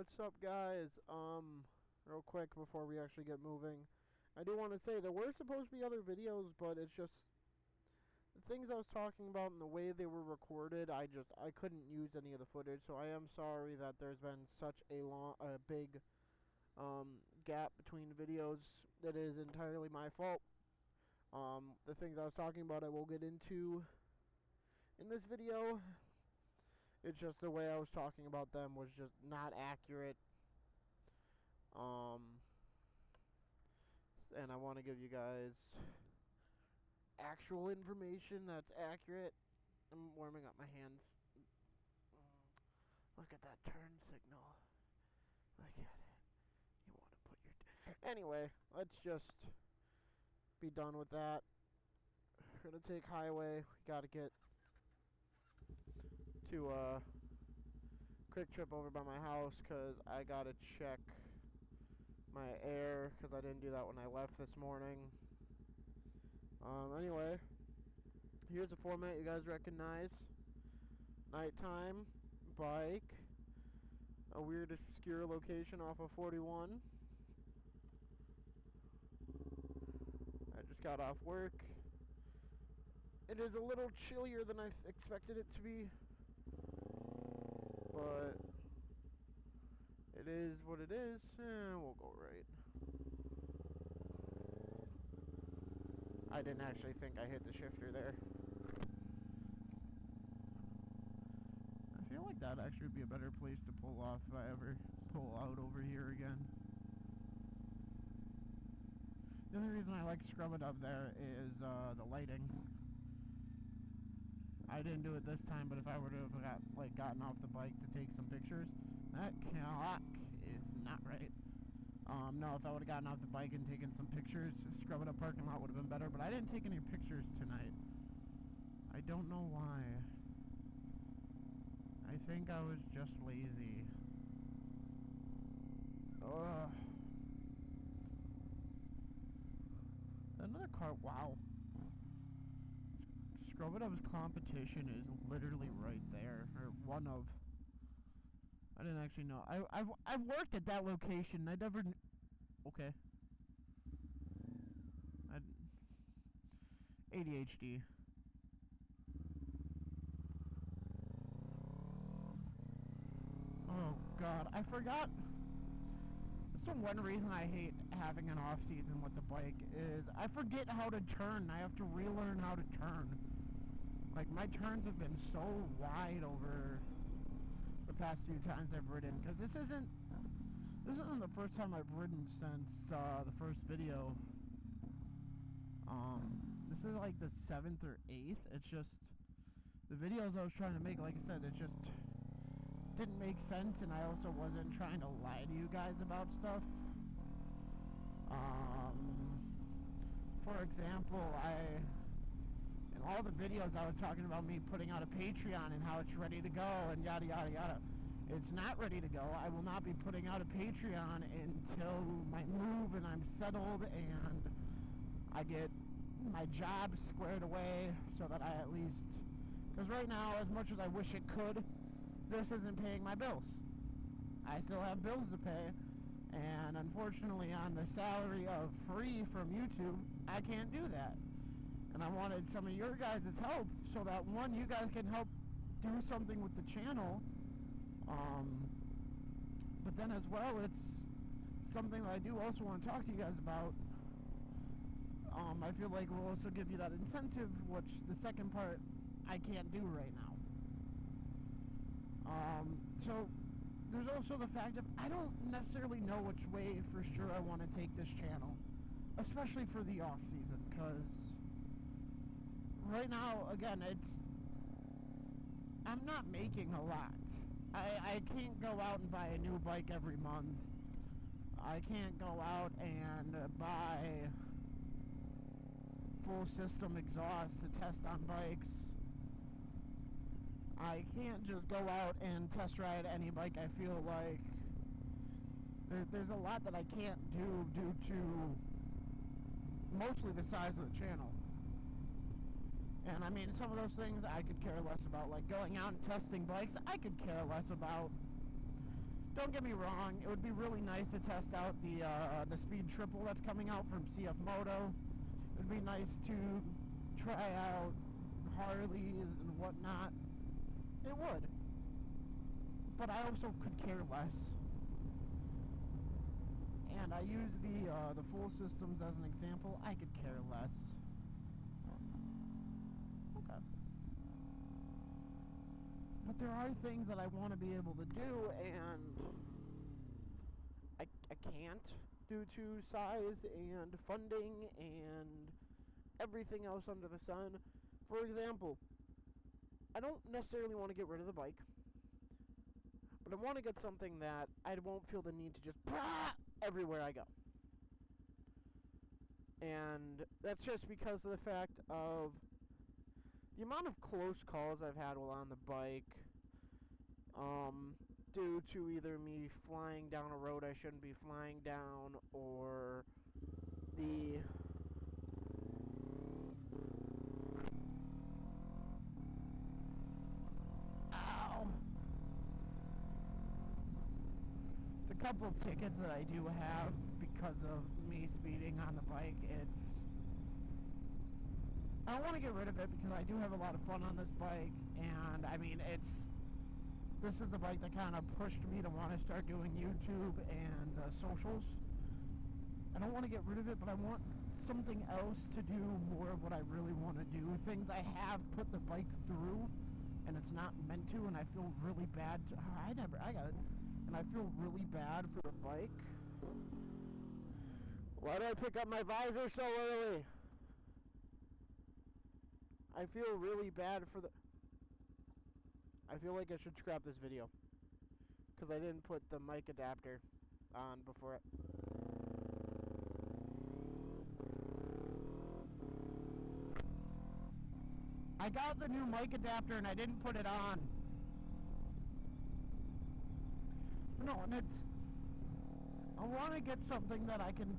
What's up, guys? Real quick before we actually get moving, I do want to say there were supposed to be other videos, but it's just the things I was talking about and the way they were recorded. I couldn't use any of the footage, so I am sorry that there's been such a big gap between videos. That is entirely my fault. The things I was talking about, I will get into in this video. It's just the way I was talking about them was just not accurate. And I want to give you guys actual information that's accurate. I'm warming up my hands. Look at that turn signal. Look at it. You want to put your... Anyway, let's just be done with that. We're going to take highway. We got to get to a quick trip over by my house because I got to check my air because I didn't do that when I left this morning. Anyway, here's a format you guys recognize. Nighttime, bike, a weird obscure location off of 41. I just got off work. It is a little chillier than I expected it to be, but it is what it is, and we'll go right. I didn't actually think I hit the shifter there. I feel like that actually would be a better place to pull off if I ever pull out over here again. The only reason I like scrubbing up there is the lighting. I didn't do it this time, but if I were to have gotten off the bike to take some pictures, that clock is not right. No, if I would have gotten off the bike and taken some pictures, scrubbing up parking lot would have been better, but I didn't take any pictures tonight. I don't know why. I think I was just lazy. Ugh. Another car, wow. Scrub It Up's competition is literally right there, or one of. I didn't actually know. I've worked at that location. I never. Okay. ADHD. Oh God, I forgot. That's the one reason I hate having an off season with the bike is I forget how to turn. I have to relearn how to turn. Like, my turns have been so wide over the past few times I've ridden, because this isn't the first time I've ridden since the first video. This is like the 7th or 8th. It's just the videos I was trying to make, like I said, it just didn't make sense, and I also wasn't trying to lie to you guys about stuff. For example, in all the videos I was talking about me putting out a Patreon and how it's ready to go and yada yada yada. It's not ready to go. I will not be putting out a Patreon until my move and I'm settled and I get my job squared away so that I at least, because right now, as much as I wish it could, this isn't paying my bills. I still have bills to pay, and unfortunately on the salary of free from YouTube, I can't do that. And I wanted some of your guys' help so that, one, you guys can help do something with the channel. But then as well, it's something that I do also want to talk to you guys about. I feel like we'll also give you that incentive, which the second part I can't do right now. So there's also the fact of I don't necessarily know which way for sure I want to take this channel, especially for the off season, because right now, again, I'm not making a lot. I can't go out and buy a new bike every month. I can't go out and buy full system exhaust to test on bikes. I can't just go out and test ride any bike. I feel like there's a lot that I can't do due to mostly the size of the channel. And I mean, some of those things I could care less about, like going out and testing bikes, I could care less about. don't get me wrong, it would be really nice to test out the Speed Triple that's coming out from CF Moto. It would be nice to try out Harleys and whatnot. It would. But I also could care less. And I use the full systems as an example. I could care less. Okay. But there are things that I want to be able to do, and I can't due to size and funding and everything else under the sun. For example, I don't necessarily want to get rid of the bike, but I want to get something that I won't feel the need to just everywhere I go. And that's just because of the fact of the amount of close calls I've had while on the bike, due to either me flying down a road I shouldn't be flying down, or the couple of tickets that I do have because of me speeding on the bike. I don't want to get rid of it because I do have a lot of fun on this bike, and I mean, this is the bike that kind of pushed me to want to start doing YouTube and socials. I don't want to get rid of it, but I want something else to do more of what I really want to do. Things I have put the bike through, and it's not meant to, and I feel really bad. And I feel really bad for the bike. Why did I pick up my visor so early? I feel really bad for the... I feel like I should scrap this video, because I didn't put the mic adapter on before it. I got the new mic adapter and I didn't put it on. No, and I want to get something that I can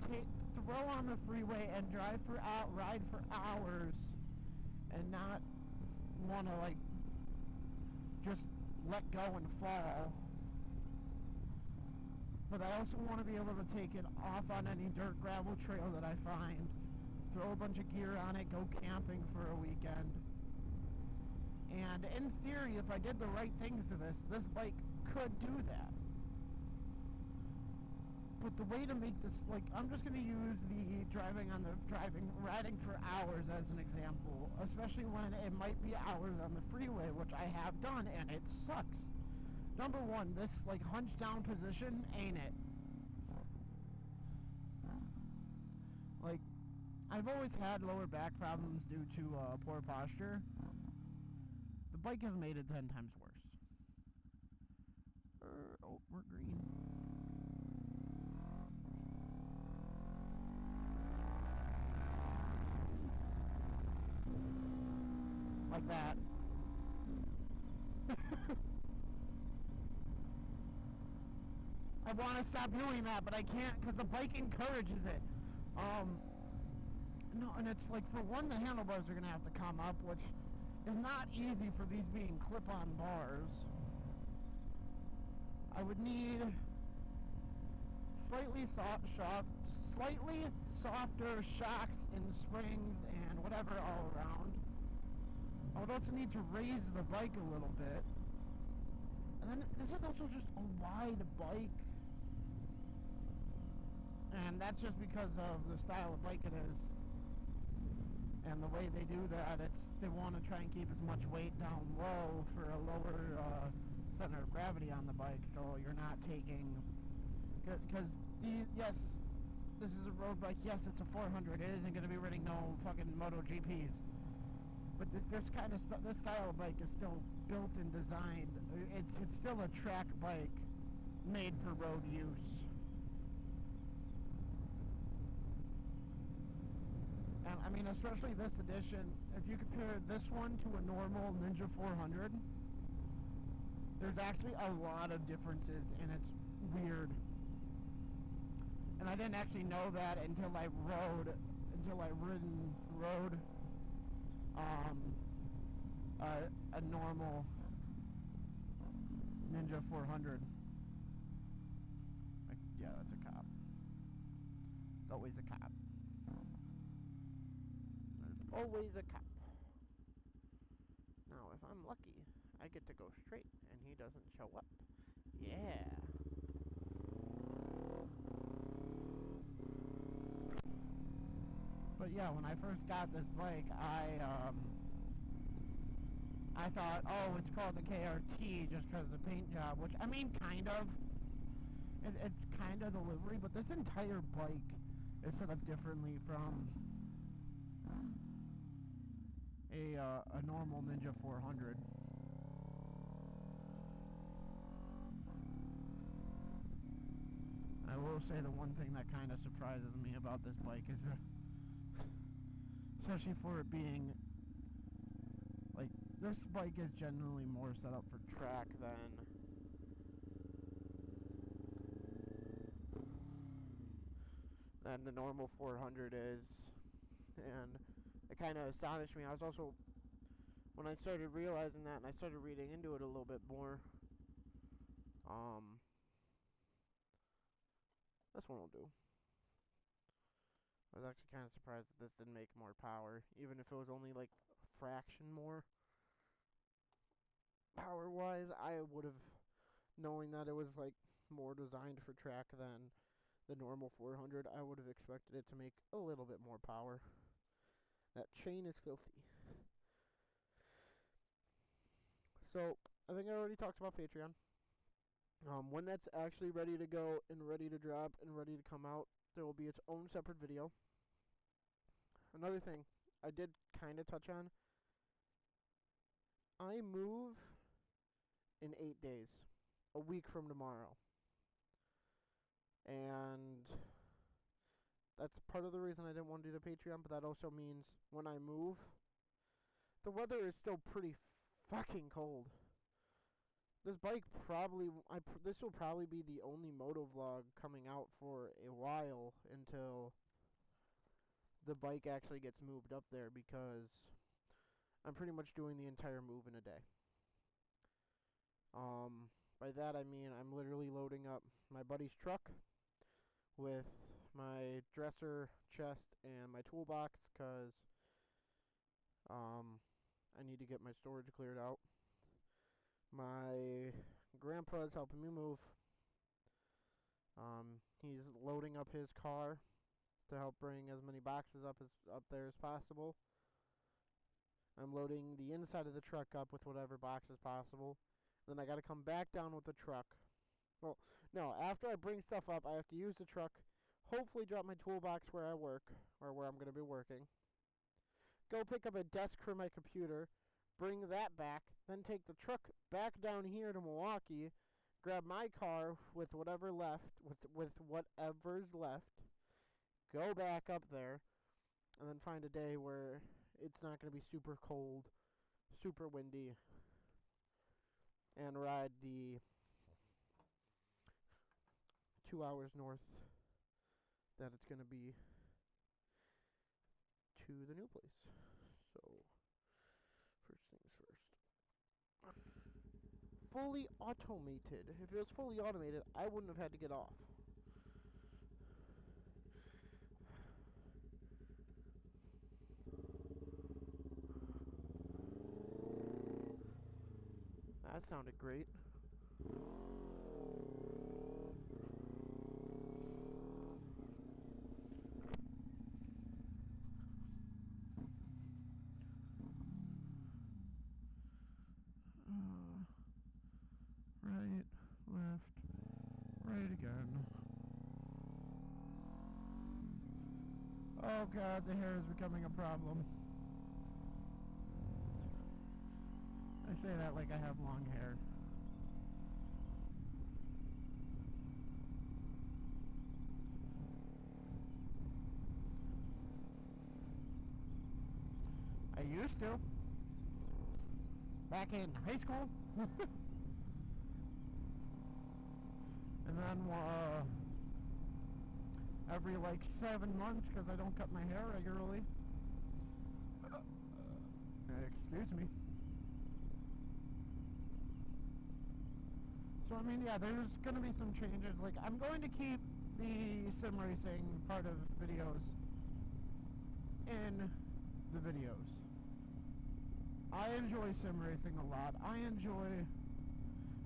throw on the freeway and ride for hours, and not want to like just let go and fall. But I also want to be able to take it off on any dirt gravel trail that I find, throw a bunch of gear on it, go camping for a weekend. And in theory, if I did the right things to this bike could do that. But the way to make this, like, I'm just going to use the riding for hours as an example, especially when it might be hours on the freeway, which I have done, and it sucks. Number one, this, like, hunched down position ain't it. Like, I've always had lower back problems due to poor posture. The bike has made it 10 times worse. Oh, we're green. Like that. I want to stop doing that, but I can't because the bike encourages it. No, and it's like, for one, the handlebars are going to have to come up, which is not easy for these being clip-on bars. I would need slightly softer shocks and springs and whatever all around. I would also need to raise the bike a little bit. And then this is also just a wide bike. And that's just because of the style of bike it is. And the way they do that, they want to try and keep as much weight down low for a lower center of gravity on the bike, so you're not taking... Because, yes, this is a road bike, yes, it's a 400, it isn't going to be running no fucking Moto GPs. But this style of bike is still built and designed. It's still a track bike made for road use. And I mean, especially this edition, if you compare this one to a normal Ninja 400, there's actually a lot of differences, and it's weird. And I didn't actually know that until I rode a normal Ninja 400. Yeah, that's a cop. It's always a cop. There's always a cop. Now, if I'm lucky, I get to go straight and he doesn't show up. Yeah. But yeah, when I first got this bike, I thought, oh, it's called the KRT just because of the paint job, which, I mean, kind of. It's kind of the livery, but this entire bike is set up differently from a normal Ninja 400. I will say the one thing that kind of surprises me about this bike is, especially for it being, like, this bike is generally more set up for track than the normal 400 is, and it kind of astonished me. I was also, when I started realizing that and I started reading into it a little bit more, this one will do. I was actually kind of surprised that this didn't make more power, even if it was only like a fraction more power-wise. I would have, knowing that it was like more designed for track than the normal 400, I would have expected it to make a little bit more power. That chain is filthy. So, I think I already talked about Patreon. When that's actually ready to go and ready to drop and ready to come out, there will be its own separate video. Another thing I did kind of touch on, I move in 8 days, a week from tomorrow. And that's part of the reason I didn't want to do the Patreon, but that also means when I move, the weather is still pretty fucking cold. This bike this will probably be the only moto vlog coming out for a while until the bike actually gets moved up there, because I'm pretty much doing the entire move in a day. By that I mean I'm literally loading up my buddy's truck with my dresser, chest, and my toolbox, because I need to get my storage cleared out. My grandpa's helping me move. He's loading up his car to help bring as many boxes up there as possible. I'm loading the inside of the truck up with whatever boxes possible. Then I gotta come back down with the truck. Well, no, after I bring stuff up, I have to use the truck, hopefully drop my toolbox where I work, or where I'm gonna be working. Go pick up a desk for my computer, bring that back, then take the truck back down here to Milwaukee, grab my car with whatever's left, go back up there, and then find a day where it's not going to be super cold, super windy, and ride the 2 hours north that it's going to be to the new place. So, first things first. Fully automated. If it was fully automated, I wouldn't have had to get off. That sounded great. Right, left, right again. Oh god, the hair is becoming a problem. I say that like I have long hair. I used to. Back in high school. And then every like 7 months, because I don't cut my hair regularly. Excuse me. So I mean, yeah, there's going to be some changes. Like, I'm going to keep the sim racing part of videos in the videos. I enjoy sim racing a lot. I enjoy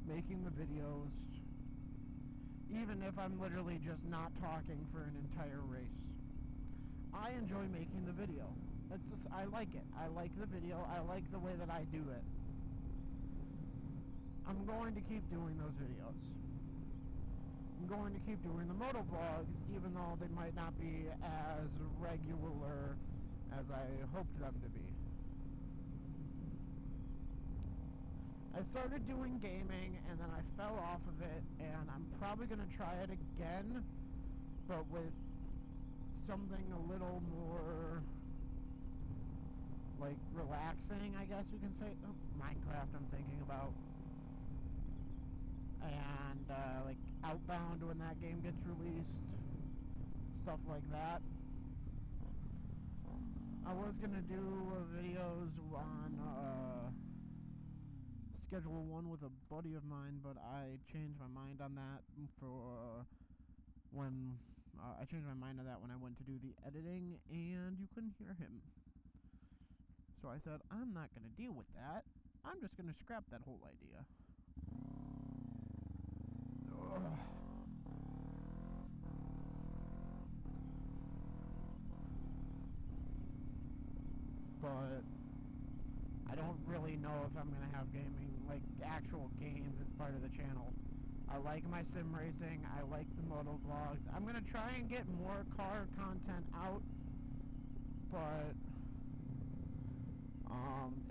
making the videos, even if I'm literally just not talking for an entire race. I enjoy making the video. That's just, I like it. I like the video. I like the way that I do it. I'm going to keep doing those videos. I'm going to keep doing the moto vlogs, even though they might not be as regular as I hoped them to be. I started doing gaming, and then I fell off of it, and I'm probably going to try it again, but with something a little more, like, relaxing, I guess you can say. Oh, Minecraft I'm thinking about. And, like, Outbound when that game gets released. Stuff like that. I was going to do videos on, Schedule 1 with a buddy of mine, but I changed my mind on that for when I changed my mind on that when I went to do the editing, and you couldn't hear him. So I said, I'm not going to deal with that. I'm just going to scrap that whole idea. Ugh. But I don't really know if I'm going to have gaming, like actual games as part of the channel. I like my sim racing, I like the moto vlogs. I'm going to try and get more car content out, but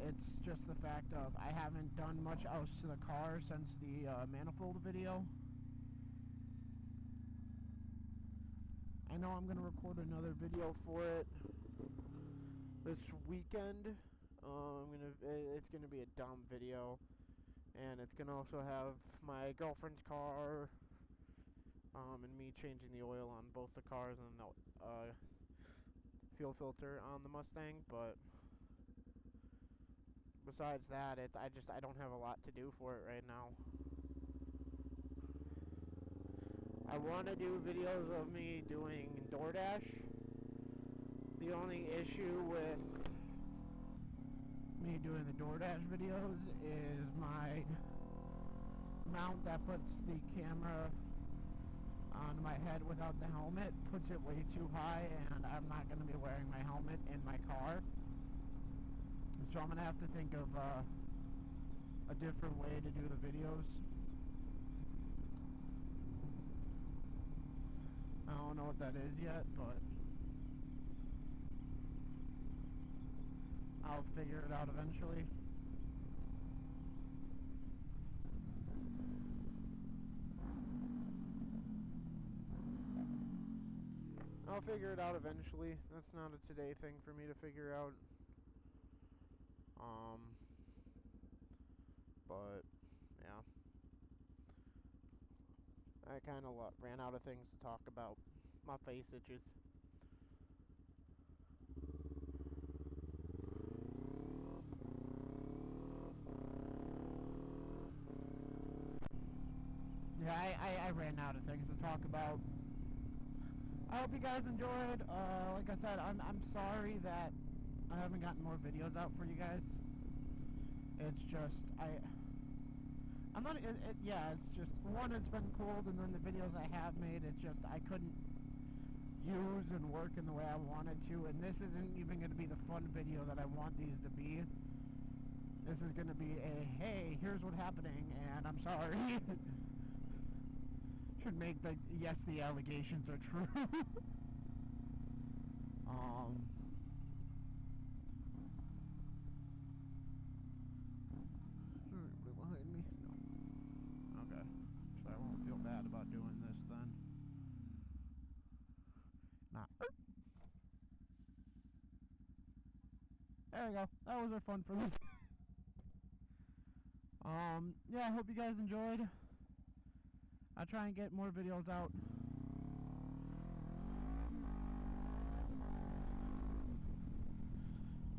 it's just the fact of I haven't done much else to the car since the manifold video. I know I'm going to record another video for it this weekend. It's gonna be a dumb video, and it's gonna also have my girlfriend's car, and me changing the oil on both the cars and the fuel filter on the Mustang. But besides that, I don't have a lot to do for it right now. I want to do videos of me doing DoorDash. The only issue with me doing the DoorDash videos is my mount that puts the camera on my head without the helmet puts it way too high, and I'm not going to be wearing my helmet in my car. So I'm going to have to think of a different way to do the videos. I don't know what that is yet, but I'll figure it out eventually. I'll figure it out eventually. That's not a today thing for me to figure out. But yeah, I kind of ran out of things to talk about. My face itches. Yeah, I ran out of things to talk about. I hope you guys enjoyed. Like I said, I'm sorry that I haven't gotten more videos out for you guys. It's just I'm not. Yeah, it's just one. It's been cold, and then the videos I have made, it's just I couldn't use and work in the way I wanted to. And this isn't even going to be the fun video that I want these to be. This is going to be a hey, here's what's happening, and I'm sorry. Should make the yes, the allegations are true. Anybody behind me? No. Okay. So I won't feel bad about doing this then. Nah. There we go. That was our fun for this. Yeah, I hope you guys enjoyed. I'll try and get more videos out.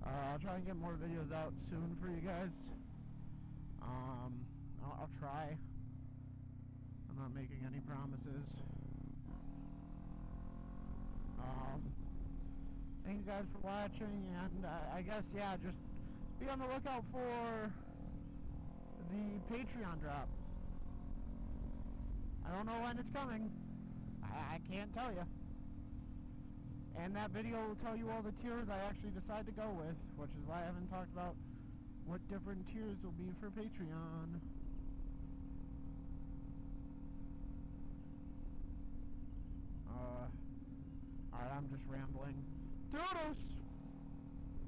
I'll try and get more videos out soon for you guys. I'll try. I'm not making any promises. Thank you guys for watching, and I guess, yeah, just be on the lookout for the Patreon drop. I don't know when it's coming. I can't tell you. And that video will tell you all the tiers I actually decide to go with, which is why I haven't talked about what different tiers will be for Patreon. Alright, I'm just rambling. Doodles!